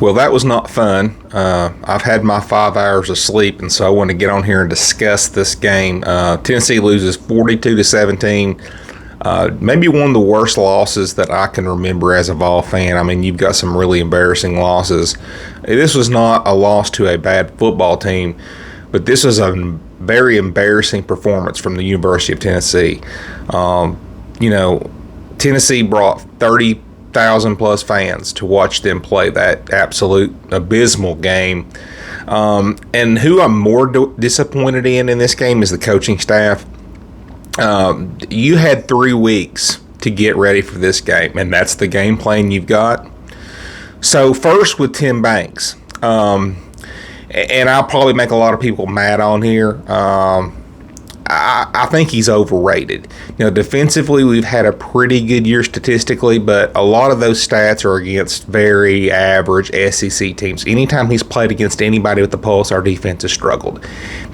Well, that was not fun. I've had my 5 hours of sleep, and so I want to get on here and discuss this game. Tennessee loses 42-17. Maybe one of the worst losses that I can remember as a Vol fan. I mean, you've got some really embarrassing losses. This was not a loss to a bad football team, but this was a very embarrassing performance from the University of Tennessee. Tennessee brought 30,000 plus fans to watch them play that absolute abysmal game. And who I'm more disappointed in this game is the coaching staff. You had 3 weeks to get ready for this game, and that's the game plan you've got. So first with Tim Banks, and I'll probably make a lot of people mad on here. I think he's overrated. Defensively, we've had a pretty good year statistically, but a lot of those stats are against very average SEC teams. Anytime he's played against anybody with the pulse, our defense has struggled.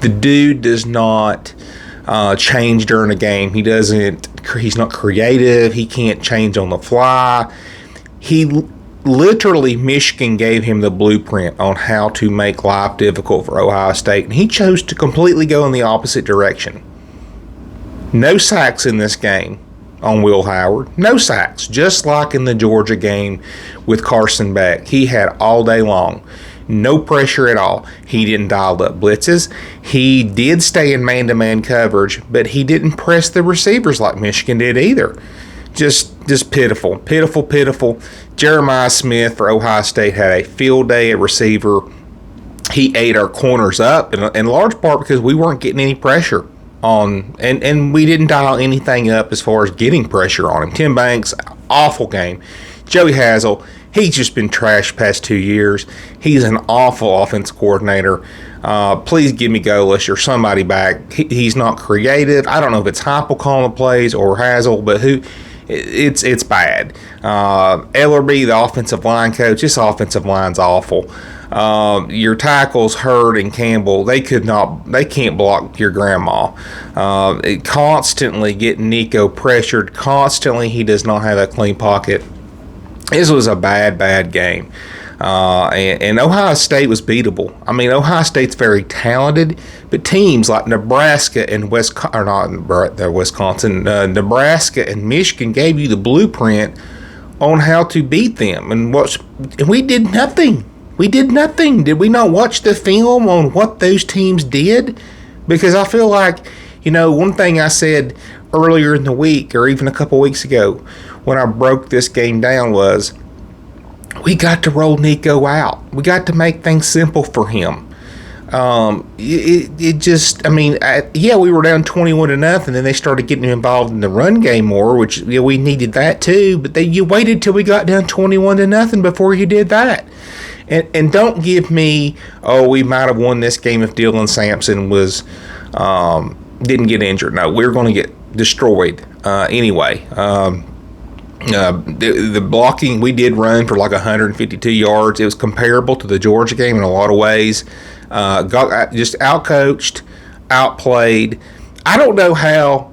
The dude does not change during a game. He's not creative. He can't change on the fly. Literally, Michigan gave him the blueprint on how to make life difficult for Ohio State, and he chose to completely go in the opposite direction. No sacks in this game on Will Howard. No sacks, just like in the Georgia game with Carson Beck. He had all day long. No pressure at all. He didn't dial up blitzes. He did stay in man-to-man coverage, but he didn't press the receivers like Michigan did either. Just pitiful. Jeremiah Smith for Ohio State had a field day at receiver. He ate our corners up, in large part because we weren't getting any pressure on, and we didn't dial anything up as far as getting pressure on him. Tim Banks, awful game. Joey Hazel, he's just been trashed past 2 years. He's an awful offense coordinator. Please give me Golis or somebody back. He's not creative. I don't know if it's Heupel calling the plays or Hazel, but it's bad. Ellerby, the offensive line coach, this offensive line's awful. Your tackles, Hurd and Campbell, they can't block your grandma. Constantly getting Nico pressured. Constantly, he does not have a clean pocket. This was a bad game. And Ohio State was beatable. I mean, Ohio State's very talented, but teams like Nebraska and Nebraska and Michigan gave you the blueprint on how to beat them. And we did nothing. Did we not watch the film on what those teams did? Because I feel like, one thing I said earlier in the week or even a couple weeks ago when I broke this game down was, we got to roll Nico out. We got to make things simple for him. We were down 21-0, and then they started getting involved in the run game more, which we needed that too. But you waited till we got down 21-0 before you did that. And don't give me, we might have won this game if Dylan Sampson didn't get injured. No, we're going to get destroyed anyway. The blocking, we did run for like 152 yards. It was comparable to the Georgia game in a lot of ways. Got just outcoached, outplayed. I don't know how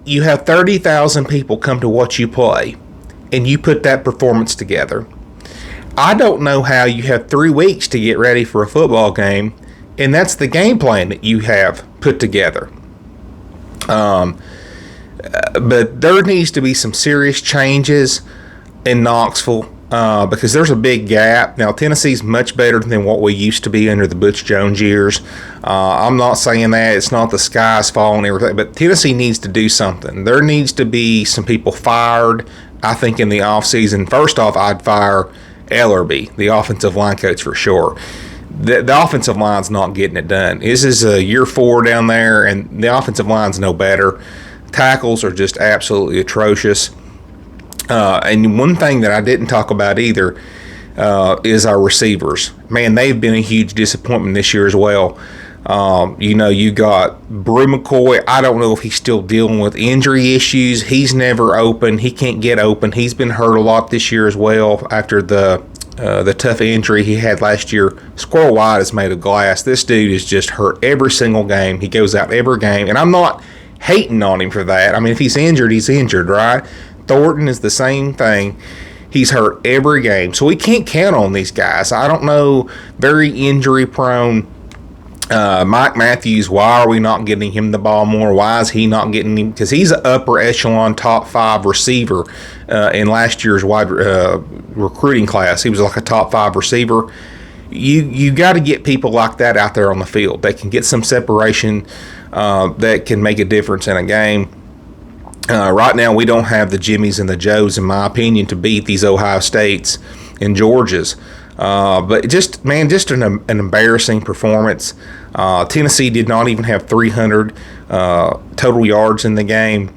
you have 30,000 people come to watch you play and you put that performance together. I don't know how you have 3 weeks to get ready for a football game, and that's the game plan that you have put together. But there needs to be some serious changes in Knoxville because there's a big gap. Now, Tennessee's much better than what we used to be under the Butch Jones years. I'm not saying that. It's not the sky's falling and everything, but Tennessee needs to do something. There needs to be some people fired, I think, in the offseason. First off, I'd fire Ellerby, the offensive line coach, for sure. The offensive line's not getting it done. This is year 4 down there, and the offensive line's no better. Tackles are just absolutely atrocious. And one thing that I didn't talk about either is our receivers. Man, they've been a huge disappointment this year as well. You got Brew McCoy. I don't know if he's still dealing with injury issues. He's never open. He can't get open. He's been hurt a lot this year as well after the tough injury he had last year. Squirrel White is made of glass. This dude is just hurt every single game. He goes out every game. And I'm not hating on him for that. I mean, if he's injured, right? Thornton is the same thing. He's hurt every game, so we can't count on these guys. I don't know, very injury prone. Mike Matthews, why are we not getting him the ball more? Why is he not getting him? Because he's an upper echelon top 5 receiver in last year's wide recruiting class. He was like a top 5 receiver. You got to get people like that out there on the field. They can get some separation that can make a difference in a game. Right now, we don't have the Jimmies and the Joes, in my opinion, to beat these Ohio States and Georgias. But just an embarrassing performance. Tennessee did not even have 300 total yards in the game.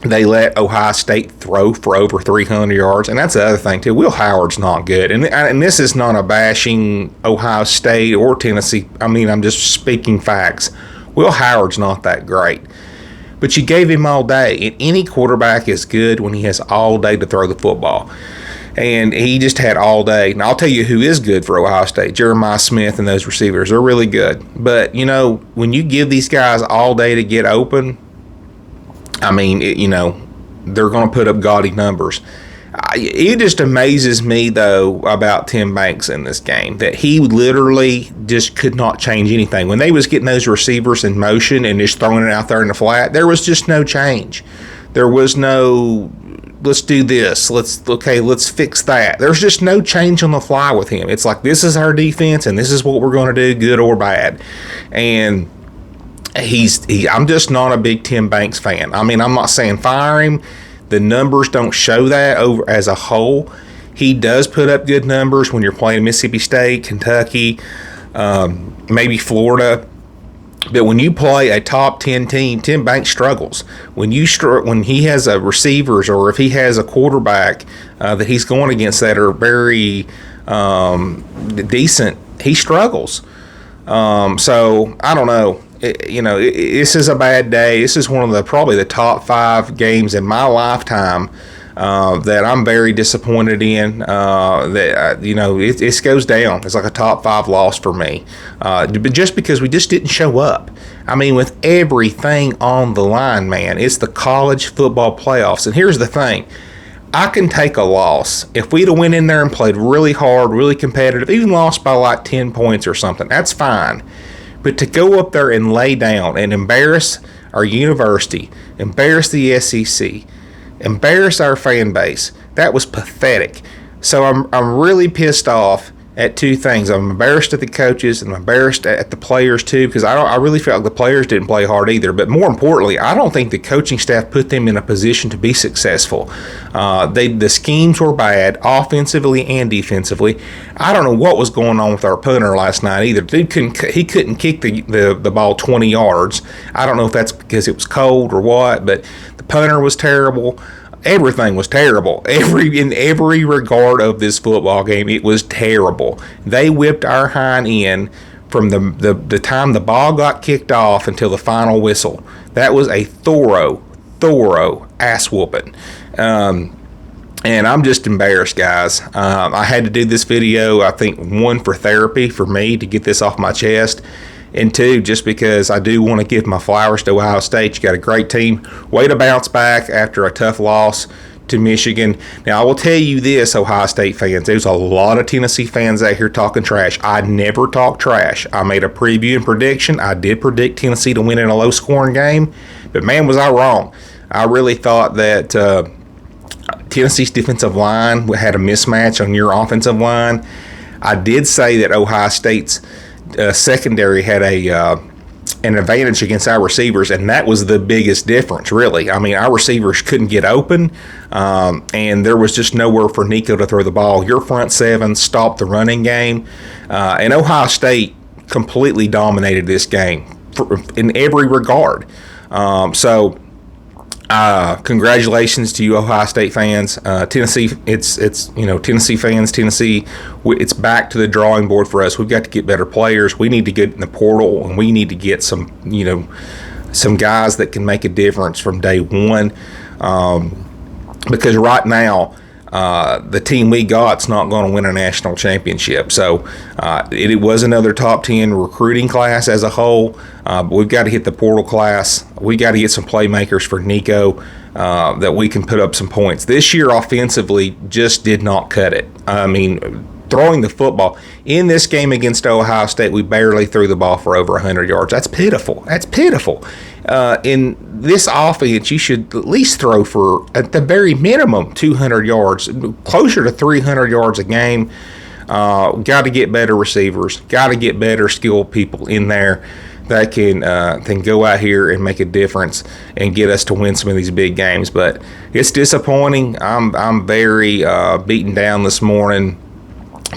They let Ohio State throw for over 300 yards, and that's the other thing too. Will Howard's not good, and this is not a bashing Ohio State or Tennessee. I mean, I'm just speaking facts. Will Howard's not that great, but you gave him all day, and any quarterback is good when he has all day to throw the football. And he just had all day. And I'll tell you who is good for Ohio State. Jeremiah Smith and those receivers. They're really good. But, when you give these guys all day to get open, I mean, they're going to put up gaudy numbers. It just amazes me, though, about Tim Banks in this game, that he literally just could not change anything. When they was getting those receivers in motion and just throwing it out there in the flat, there was just no change. There was no, let's do this, let's fix that. There's just no change on the fly with him. It's like, this is our defense, and this is what we're going to do, good or bad. And I'm just not a big Tim Banks fan. I mean, I'm not saying fire him. The numbers don't show that over as a whole. He does put up good numbers when you're playing Mississippi State, Kentucky, maybe Florida. But when you play a top 10 team, Tim Banks struggles. When he has a receivers, or if he has a quarterback that he's going against that are very decent, he struggles. So I don't know. This is a bad day. This is one of probably the top 5 games in my lifetime that I'm very disappointed in. It goes down. It's like a top 5 loss for me, but just because we just didn't show up. I mean, with everything on the line, man. It's the college football playoffs, and here's the thing. I can take a loss. If we'd have went in there and played really hard, really competitive, even lost by like 10 points or something, that's fine. But to go up there and lay down and embarrass our university, embarrass the SEC, embarrass our fan base, that was pathetic. So I'm really pissed off at 2 things. I'm embarrassed at the coaches, and I'm embarrassed at the players too, because I really felt like the players didn't play hard either. But more importantly, I don't think the coaching staff put them in a position to be successful. The schemes were bad, offensively and defensively. I don't know what was going on with our punter last night either. Dude couldn't kick the ball 20 yards. I don't know if that's because it was cold or what, but the punter was terrible. Everything was terrible. In every regard of this football game, it was terrible. They whipped our hind end from the time the ball got kicked off until the final whistle. That was a thorough ass whooping. And I'm just embarrassed, guys. I had to do this video, I think, 1, for therapy for me to get this off my chest. And 2, just because I do want to give my flowers to Ohio State. You got a great team. Way to bounce back after a tough loss to Michigan. Now, I will tell you this, Ohio State fans. There's a lot of Tennessee fans out here talking trash. I never talk trash. I made a preview and prediction. I did predict Tennessee to win in a low-scoring game. But, man, was I wrong. I really thought that Tennessee's defensive line had a mismatch on your offensive line. I did say that Ohio State's secondary had an advantage against our receivers, and that was the biggest difference, really. I mean, our receivers couldn't get open, and there was just nowhere for Nico to throw the ball. Your front 7 stopped the running game, and Ohio State completely dominated this game in every regard. Congratulations to you, Ohio State fans. Tennessee, it's Tennessee fans. Tennessee, it's back to the drawing board for us. We've got to get better players. We need to get in the portal, and we need to get some guys that can make a difference from day one. Because right now, the team we got's not going to win a national championship. So it was another top 10 recruiting class as a whole. But we've got to hit the portal class. We got to get some playmakers for Nico that we can put up some points. This year offensively just did not cut it. I mean, throwing the football. In this game against Ohio State, we barely threw the ball for over 100 yards. That's pitiful. That's pitiful. In this offense, you should at least throw for, at the very minimum, 200 yards, closer to 300 yards a game. Got to get better receivers. Got to get better skilled people in there that can go out here and make a difference and get us to win some of these big games. But it's disappointing. I'm very beaten down this morning.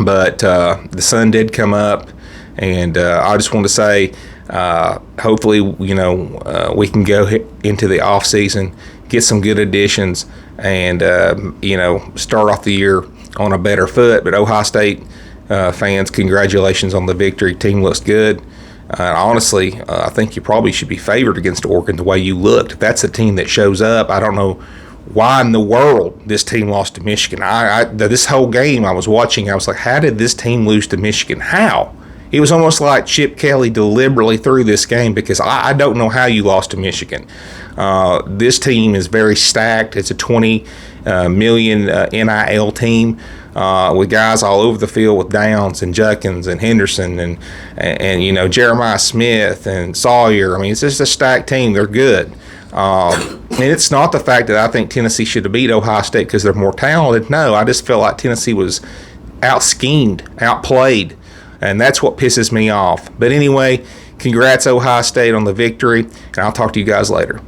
But the sun did come up, and I just want to say, hopefully, we can go into the off season, get some good additions, and start off the year on a better foot. But Ohio State fans, congratulations on the victory. Team looks good. Honestly, I think you probably should be favored against Oregon the way you looked. If that's a team that shows up, I don't know why in the world this team lost to Michigan. This whole game I was watching, I was like, how did this team lose to Michigan? How? It was almost like Chip Kelly deliberately threw this game, because I don't know how you lost to Michigan. This team is very stacked. It's a $20 million NIL team with guys all over the field with Downs and Judkins and Henderson and Jeremiah Smith and Sawyer. I mean, it's just a stacked team. They're good. And it's not the fact that I think Tennessee should have beat Ohio State because they're more talented. No, I just feel like Tennessee was out-schemed, outplayed, and that's what pisses me off. But anyway, congrats Ohio State on the victory, and I'll talk to you guys later.